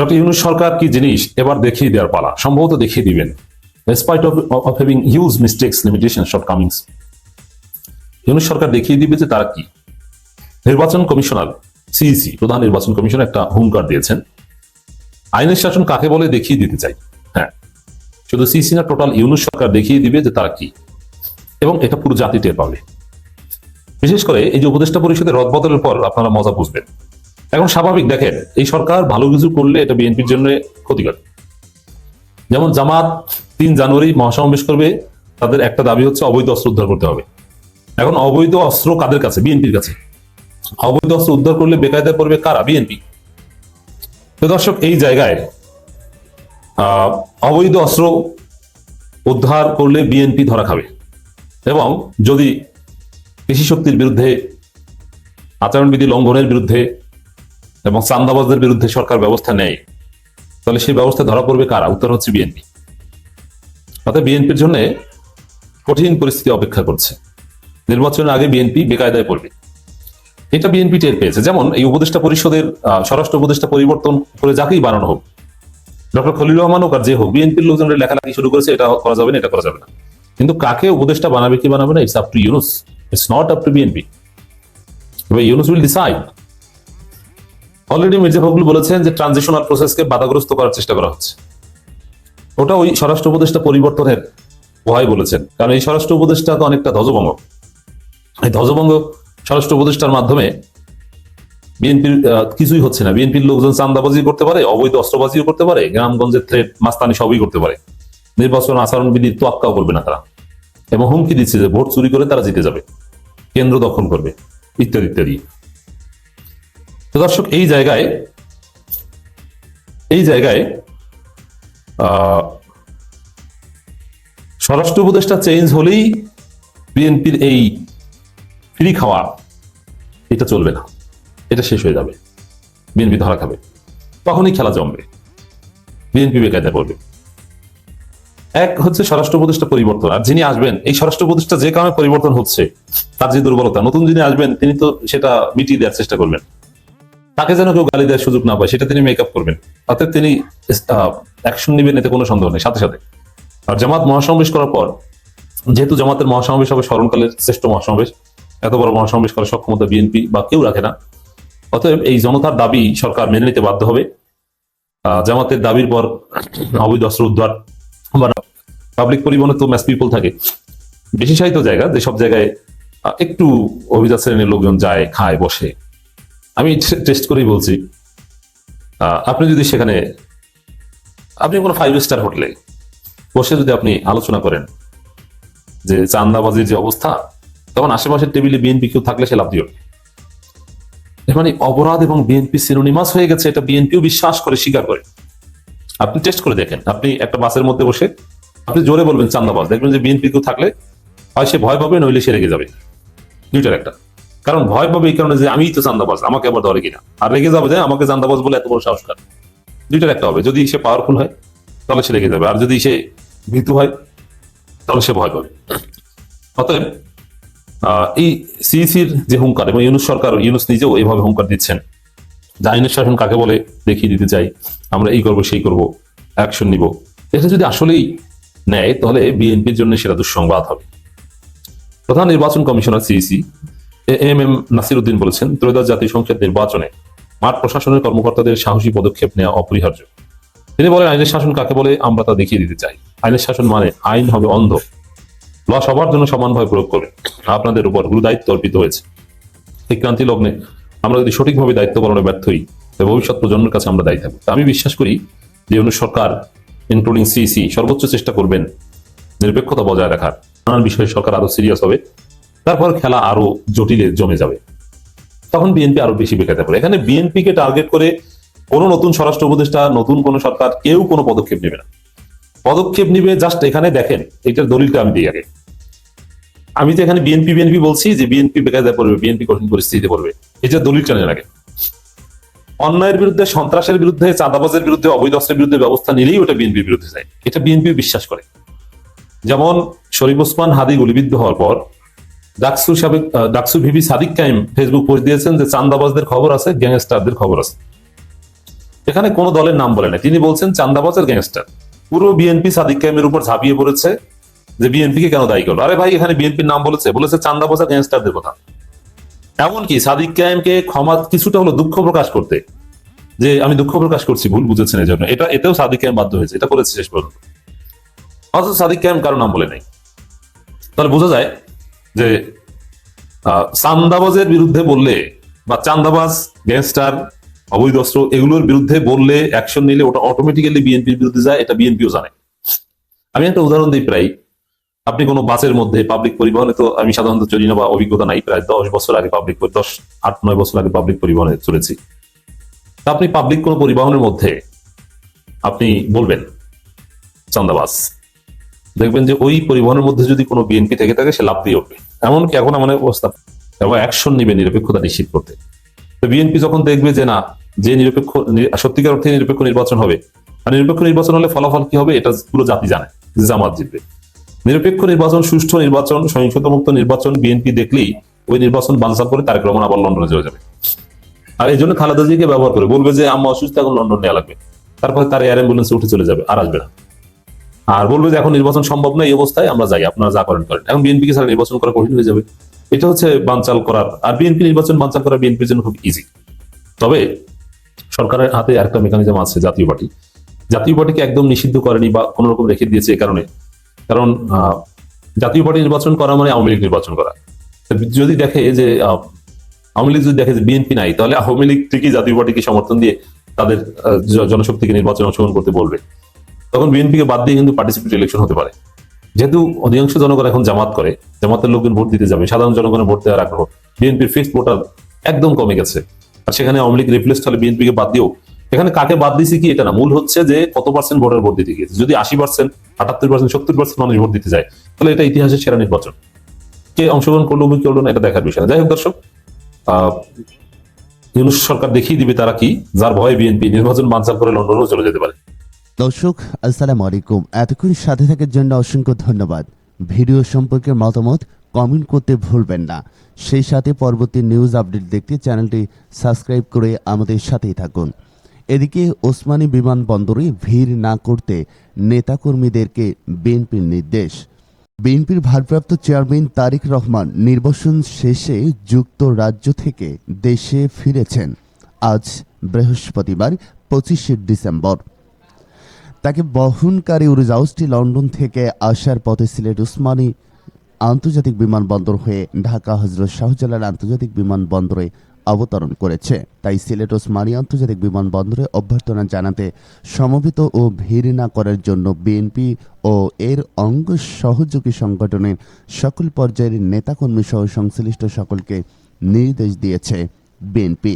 Doctor Yunus সরকার কি জিনিস এবার দেখিয়ে দেওয়ার পালা, সম্ভবত দেখিয়ে দিবেন। Despite of having huge mistakes, limitations, shortcomings, Yunus সরকার দেখিয়ে দিবে যে তারা কি। নির্বাচন কমিশনার সিইসি, প্রধান নির্বাচন কমিশন একটা হুঙ্কার দিয়েছেন, আইনের শাসন কাকে বলে দেখিয়ে দিতে চাই। হ্যাঁ, শুধু সিইসি না, টোটাল ইউনূস সরকার দেখিয়ে দিবে যে তারা কি, এবং এটা পুরো জাতি টের পাবে। বিশেষ করে এই যে উপদেষ্টা পরিষদের রদবদলের পর আপনারা মজা বুঝবেন। এখন স্বাভাবিক, দেখেন এই সরকার ভালো কিছু করলে এটা বিএনপির জন্য ক্ষতিকর। যেমন জামাত 3 জানুয়ারি মহাসমাবেশ করবে, তাদের একটা দাবি হচ্ছে অবৈধ অস্ত্র উদ্ধার করতে হবে। এখন অবৈধ অস্ত্র কাদের কাছে? বিএনপির কাছে। অবৈধ অস্ত্র উদ্ধার করলে বেকায়দায় পড়বে কারা? বিএনপি। তো দর্শক, এই জায়গায় অবৈধ অস্ত্র উদ্ধার করলে বিএনপি ধরা খাবে, এবং যদি পেশি শক্তির বিরুদ্ধে, আচরণবিধি লঙ্ঘনের বিরুদ্ধে এবং চাঁদাবাজদের বিরুদ্ধে সরকার ব্যবস্থা নেয়, তাহলে সেই ব্যবস্থা ধরা পড়বে কারা? উত্তর হচ্ছে বিএনপি। অর্থাৎ বিএনপির জন্য কঠিন পরিস্থিতি অপেক্ষা করছে। নির্বাচনের আগে বিএনপি বেকায়দায় পড়বে, এটা বিএনপি টের পেয়েছে। যেমন এই উপদেষ্টা পরিষদের স্বরাষ্ট্র উপদেষ্টা পরিবর্তন করে যাকেই বানানো হোক, ডক্টর খলিলুর রহমান হোক আর যে হোক, বিএনপির লোকজনের লেখালেখি শুরু করেছে, এটা করা যাবে না, এটা করা যাবে না। কিন্তু কাকে উপদেষ্টা বানাবে কি বানাবে না, it's up to Yunus, it's not up to BNP. Yunus will decide. Already Mirza Fakhrul বলেছেন যে ট্রানজিশনাল প্রসেসকে বাধাগ্রস্ত করার চেষ্টা করা হচ্ছে। ওটা ওই স্বরাষ্ট্র উপদেষ্টা পরিবর্তনের ভয় বলেছেন, কারণ এই স্বরাষ্ট্র উপদেষ্টা তো অনেকটা ধ্বজভঙ্গ। এই ধ্বজভঙ্গ স্বরাষ্ট্র উপদেষ্টার মাধ্যমে বিএনপির কিছুই হচ্ছে না। বিএনপির লোকজন চাঁদাবাজি করতে পারে, অবৈধ অস্ত্রবাজিও করতে পারে, গ্রামগঞ্জের থ্রেট, মাস্তানি সবই করতে পারে। নির্বাচন আচরণবিধির তোয়াক্কাও করবে না তারা, এবং হুমকি দিচ্ছে যে ভোট চুরি করে তারা জিতে যাবে, কেন্দ্র দখল করবে, ইত্যাদি ইত্যাদি। তো দর্শক, এই জায়গায় স্বরাষ্ট্র উপদেষ্টা চেঞ্জ হলেই বিএনপির এই ফ্রি খাওয়া এটা চলবে না, এটা শেষ হয়ে যাবে, বিএনপি ধরা খাবে, তখনই খেলা জমবে, বিএনপি বেকায়দা করবে। এক হচ্ছে স্বরাষ্ট্র উপদেষ্টা পরিবর্তন, আর যিনি আসবেন এই স্বরাষ্ট্র উপদেষ্টা যে কারণে পরিবর্তন হচ্ছে তার যে দুর্বলতা, নতুন যিনি আসবেন তিনি তো সেটা মিটিয়ে দেওয়ার চেষ্টা করবেন, তাকে যেন কেউ গালি দেওয়ার সুযোগ না পায় সেটা তিনি মেকআপ করবেন, অর্থাৎ তিনি অ্যাকশন নেবেন, এতে কোনো সন্দেহ নেই। সাথে সাথে আর জামাত মহাসমাবেশ করার পর, যেহেতু জামাতের মহাসমাবেশ হবে স্মরণকালের শ্রেষ্ঠ মহাসমাবেশ, এত বড় মহাসমাবেশ করার সক্ষমতা বিএনপি বা কেউ রাখে না, অতএব এই জনতার দাবি সরকার মেনে নিতে বাধ্য হবে। জামাতের দাবির পর অবৈধ অস্ত্র উদ্ধার, পাবলিক পরিবহনে তো ম্যাস পিপল থাকে, বিশেষায়িত জায়গা যেসব জায়গায় একটু অভিজাত শ্রেণীর লোকজন যায়, খায়, বসে, আমি টেস্ট করেই বলছি, আপনি যদি সেখানে, আপনি কোনো 5 স্টার হোটেলে বসে যদি আপনি আলোচনা করেন যে চাঁদাবাজির যে অবস্থা, তখন আশেপাশের টেবিলে বিএনপি কেউ থাকলে সে লাভ দিও। মানে অপরাধ এবং বিএনপি সিনোনিমাস হয়ে গেছে, এটা বিএনপিও বিশ্বাস করে, স্বীকার করে। আপনি টেস্ট করে দেখেন, আপনি একটা বাসের মধ্যে বসে আপনি জোরে বলবেন চাঁদাবাজ, দেখবেন যে বিএনপি কেউ থাকলে হয় সে ভয় পাবে, নইলে সে রেগে যাবে। দুইটার একটা, কারণ ভয় পাবে এই কারণে যে আমিই তো চাঁদাবাজ, আমাকে আবার ধরে কিনা, আর রেগে যাবে যে আমাকে চাঁদাবাজ বলে এত বড় সাহস কার। দুইটার একটা হবে, যদি সে পাওয়ারফুল হয় তাহলে সে রেগে যাবে, আর যদি সে ভীতু হয় তাহলে সে ভয় পাবে। অতএব এই সিইসির যে হুঙ্কার, এবং ইউনূস সরকার, ইউনূস নিজেও এইভাবে হুঙ্কার দিচ্ছেন যে আইনের শাসন কাকে বলে দেখিয়ে দিতে চাই, আমরা এই করবো সেই করবো, অ্যাকশন নিব, এটা যদি আসলেই নেয় তাহলে বিএনপির জন্য সেটা দুঃসংবাদ হবে। প্রধান নির্বাচন commissioner CEC M Nasir Uddin বলেছেন, ত্রয়োদশ জাতীয় সংসদ নির্বাচনে মাঠ প্রশাসনের কর্মকর্তাদের সাহসী পদক্ষেপ নেওয়া অপরিহার্য। তিনি বলেন, আইনের শাসন কাকে বলে আমরা তা দেখিয়ে দিতে চাই। আইনের শাসন মানে আইন হবে অন্ধ, ল সবার জন্য সমানভাবে প্রয়োগ করবে। আপনাদের উপর গুরু দায়িত্ব অর্পিত হয়েছে। এই ক্রান্তি লগ্নে আমরা যদি সঠিকভাবে দায়িত্ব পালনে ব্যর্থ হই, তবে ভবিষ্যৎ প্রজন্মের কাছে আমরা দায়ী থাকবো। আমি বিশ্বাস করি যে ইউনূস সরকার ইনক্লুডিং সিইসি সর্বোচ্চ চেষ্টা করবেন নিরপেক্ষতা বজায় রাখার। নানান বিষয়ে সরকার আরো সিরিয়াস হবে, তারপর খেলা আরো জটিলে জমে যাবে, তখন বিএনপি আরো বেশি বেকায়দা পড়ে। এখানে বিএনপি কে টার্গেট করে কোনো নতুন স্বরাষ্ট্র উপদেষ্টা, নতুন কোন সরকার কেউ কোনো পদক্ষেপ নেবে না। পদক্ষেপ নিবে জাস্ট, এখানে দেখেন এটার দলিলটা আমি দিই আগে। আমি তো এখানে বিএনপি বলছি যে বিএনপি বেকায়দায় পড়বে, বিএনপি কঠিন পরিস্থিতিতে পড়বে, এটা দলিলটা নেই আগে। অন্যায়ের বিরুদ্ধে, সন্ত্রাসের বিরুদ্ধে, চাঁদাবাজের বিরুদ্ধে, অবৈধ অস্ত্রের বিরুদ্ধে ব্যবস্থা নিলেই ওটা বিএনপির বিরুদ্ধে যায়, এটা বিএনপি বিশ্বাস করে। যেমন শরীফ ওসমান হাদি গুলিবিদ্ধ হওয়ার পর DUCSU VP Sadik Kayem Facebook post দিয়েছেন যে চাঁদাবাজদের খবর আছে, গ্যাংস্টারদের খবর আছে। এখানে কোন দলের নাম বলে না, তিনি বলছেন চান্দাবাজের গ্যাংস্টার। পুরো বিএনপি সাদিক কায়েমের উপর ঝাঁপিয়ে পড়েছে যে বিএনপি কে কেন দায়ী করলো। আরে ভাই, এখানে বিএনপির নাম বলেছে চান্দাবাজার গ্যাংস্টারদের কথা। এমনকি সাদিক কায়েমকে ক্ষমা কিছুটা হলো দুঃখ প্রকাশ করতে, যে আমি দুঃখ প্রকাশ করছি, ভুল বুঝেছেন এই জন্য, এতেও সাদিক কায়েম বাধ্য হয়েছে, এটা করেছে শেষ পর্যন্ত। অথচ সাদিক কায়েম কারো নাম বলে নাই। তাহলে বোঝা যায় যে চান্দাবাজের বিরুদ্ধে বললে বা চান্দাবাজ, গ্যাংস্টার, অবৈধ অস্ত্র এগুলোর বিরুদ্ধে বললে, অ্যাকশন নিলে ওটা অটোমেটিক্যালি বিএনপির বিরুদ্ধে যায়, এটা বিএনপিও জানে। আমি একটা উদাহরণ দিই। প্রায় আপনি কোনো বাসের মধ্যে, পাবলিক পরিবহনে তো আমি সাধারণত চলি না বা অভিজ্ঞতা নাই, প্রায় 10 বছর আগে 8-9 বছর আগে পাবলিক পরিবহনে চলেছি। তা আপনি পাবলিক কোনো পরিবহনের মধ্যে আপনি বলবেন চান্দাবাজ, দেখবেন যে ওই পরিবহনের মধ্যে যদি কোনো বিএনপি থেকে থাকে সে লাভ দিয়ে উঠবে। এমনকি এখন আমাদের অবস্থা, এবং অ্যাকশন নিবে নিরপেক্ষতা নিশ্চিত করতে। তো বিএনপি যখন দেখবে যে না, যে নিরপেক্ষ, সত্যিকার অর্থে নিরপেক্ষ নির্বাচন হবে, আর নিরপেক্ষ নির্বাচন হলে ফলাফল কি হবে এটা পুরো জাতি জানে, যে জামাত জিতবে। নিরপেক্ষ নির্বাচন, সুষ্ঠু নির্বাচন, সহিংসতামুক্ত নির্বাচন বিএনপি দেখলেই ওই নির্বাচন বানচাল করে তারেক রহমান আবার লন্ডনে চলে যাবে। আর এই জন্য খালেদা জিকে ব্যবহার করে বলবে যে আম্মা অসুস্থ, এখন লন্ডন নেওয়া লাগবে, তারপরে তার এয়ার অ্যাম্বুলেন্সে উঠে চলে যাবে, আর আসবে না। আর বলবে যে এখন নির্বাচন সম্ভব না, এই অবস্থায় আমরা যাই, আপনারা যা করেন করেন। এখন বিএনপি কে ছাড়া নির্বাচন করা কঠিন হয়ে যাবে। এটা হচ্ছে বানচাল করার, আর বিএনপি নির্বাচন বানচাল করা বিএনপির জন্য খুব ইজি। তবে সরকারের হাতে আরেকটা মেকানিজম আছে, জাতীয় পার্টি। জাতীয় পার্টিকে একদম নিষিদ্ধ করেনি বা কোন রকম রেখে দিয়েছে, কারণ জাতীয় পার্টি নির্বাচন করা মানে আওয়ামী লীগ নির্বাচন করা। যদি দেখে যে আওয়ামী লীগ যদি দেখে যে বিএনপি নাই, তাহলে আওয়ামী লীগ ঠিকই জাতীয় পার্টিকে সমর্থন দিয়ে তাদের জনশক্তিকে নির্বাচনে অংশগ্রহণ করতে বলবে। তখন বিএনপিকে বাদ দিয়ে কিন্তু পার্টিসিপেট ইলেকশন হতে পারে। যেহেতু অধিকাংশ জনগণ এখন জামাত করে, জামাতের লোকজন ভোট দিতে যাবে, সাধারণ জনগণের ভোট দেওয়ার আগ্রহ, বিএনপির ফিক্সড ভোটার একদম কমে গেছে। আর সেখানে আওয়ামী লীগ রিপ্লেসড হলে বিএনপিকে বাদ দিয়েও, এখানে কাকে বাদ দিয়েছে কি এটা না, মূল হচ্ছে যে কত পার্সেন্ট ভোটার ভোট দিতে গিয়েছে। যদি 80%, 78%, 70% মানুষ ভোট দিতে যায়, তাহলে এটা ইতিহাসের সেরা নির্বাচন। কে অংশগ্রহণ করলো কি করলো না এটা দেখার বিষয় না। যাই হোক দর্শক, ইউনূস সরকার দেখিয়ে দিবে তারা কি, যার ভয়ে বিএনপি নির্বাচন বানচাল করে লন্ডনেও চলে যেতে পারে। দর্শক আসসালামু আলাইকুম, এতক্ষণ সাথে থাকার জন্য অসংখ্য ধন্যবাদ। ভিডিও সম্পর্কে মতামত কমেন্ট করতে ভুলবেন না। সেই সাথে পরবর্তী নিউজ আপডেট দেখতে চ্যানেলটি সাবস্ক্রাইব করে আমাদের সাথেই থাকুন। এদিকে ওসমানী বিমানবন্দরে ভিড় না করতে নেতাকর্মীদেরকে বিএনপির নির্দেশ। বিএনপির ভারপ্রাপ্ত চেয়ারম্যান তারেক রহমান নির্বাচন শেষে যুক্তরাজ্য থেকে দেশে ফিরেছেন আজ বৃহস্পতিবার 25শে ডিসেম্বর। তাকে বহনকারী উড়োজাহাজটি লন্ডন থেকে আসার পথে সিলেট ওসমানী আন্তর্জাতিক বিমানবন্দর হয়ে ঢাকা হযরত শাহজালাল আন্তর্জাতিক বিমানবন্দরে অবতরণ করেছে। তাই সিলেট ওসমানী আন্তর্জাতিক বিমানবন্দরে অভ্যর্থনা জানাতে সমবেত ও ভিড় না করার জন্য বিএনপি ও এর অঙ্গ সহযোগী সংগঠনের সকল পর্যায়ের নেতাকর্মী সহ সংশ্লিষ্ট সকলকে নির্দেশ দিয়েছে বিএনপি।